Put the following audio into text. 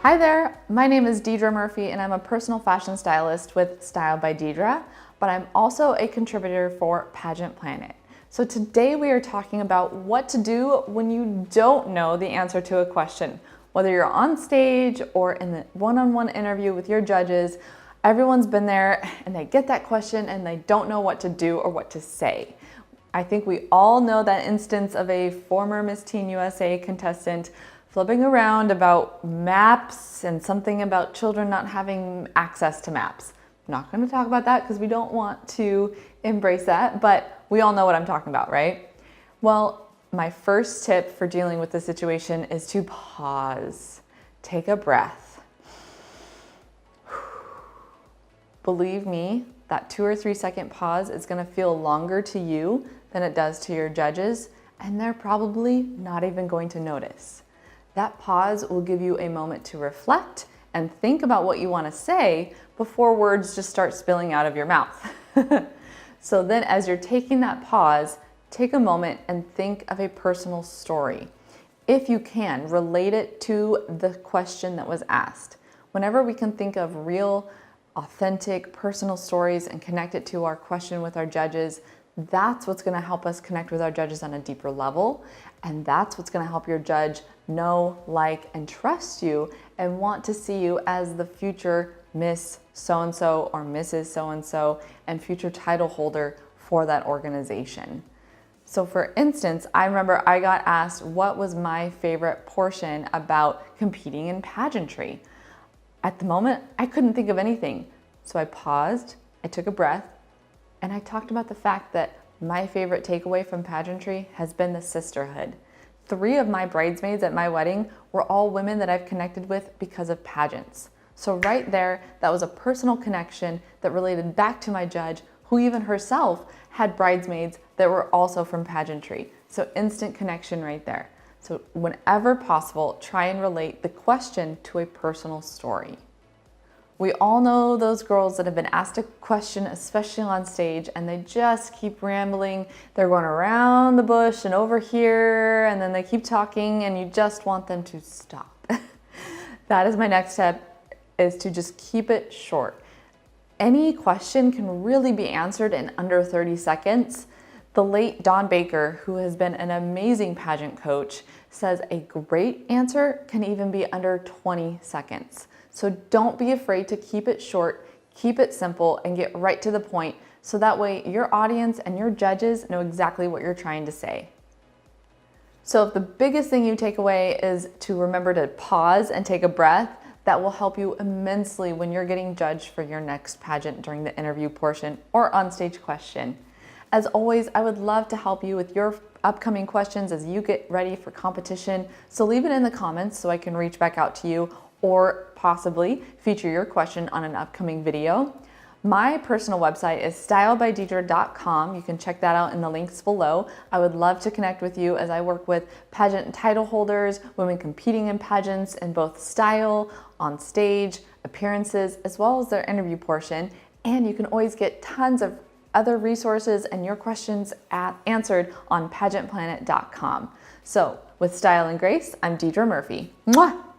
Hi there, my name is Deidra Murphy and I'm a personal fashion stylist with Style by Deidra, but I'm also a contributor for Pageant Planet. So today we are talking about what to do when you don't know the answer to a question. Whether you're on stage or in the one-on-one interview with your judges, everyone's been there and they get that question and they don't know what to do or what to say. I think we all know that instance of a former Miss Teen USA contestant flipping around about maps and something about children not having access to maps. I'm not going to talk about that because we don't want to embrace that, but we all know what I'm talking about, right? Well, my first tip for dealing with this situation is to pause. Take a breath. Believe me, that 2 or 3 second pause is going to feel longer to you than it does to your judges, and they're probably not even going to notice. That pause will give you a moment to reflect and think about what you want to say before words just start spilling out of your mouth. So then as you're taking that pause, take a moment and think of a personal story. If you can, relate it to the question that was asked. Whenever we can think of real, authentic, personal stories and connect it to our question with our judges, that's what's going to help us connect with our judges on a deeper level. And that's what's going to help your judge know, like, and trust you and want to see you as the future Miss So-and-so or Mrs. So-and-so and future title holder for that organization. So for instance, I remember I got asked what was my favorite portion about competing in pageantry. At the moment, I couldn't think of anything. So I paused, I took a breath, and I talked about the fact that my favorite takeaway from pageantry has been the sisterhood. 3 of my bridesmaids at my wedding were all women that I've connected with because of pageants. So right there, that was a personal connection that related back to my judge, who even herself had bridesmaids that were also from pageantry. So instant connection right there. So whenever possible, try and relate the question to a personal story. We all know those girls that have been asked a question, especially on stage, and they just keep rambling. They're going around the bush and over here, and then they keep talking, and you just want them to stop. That is my next step, is to just keep it short. Any question can really be answered in under 30 seconds. The late Dawn Baker, who has been an amazing pageant coach, says a great answer can even be under 20 seconds. So don't be afraid to keep it short, keep it simple, and get right to the point so that way your audience and your judges know exactly what you're trying to say. So if the biggest thing you take away is to remember to pause and take a breath, that will help you immensely when you're getting judged for your next pageant during the interview portion or onstage question. As always, I would love to help you with your upcoming questions as you get ready for competition. So leave it in the comments so I can reach back out to you or possibly feature your question on an upcoming video. My personal website is stylebydeidra.com. You can check that out in the links below. I would love to connect with you as I work with pageant title holders, women competing in pageants in both style, on stage, appearances, as well as their interview portion. And you can always get tons of other resources and your questions answered on pageantplanet.com. So with Style and Grace, I'm Deidra Murphy. Mwah!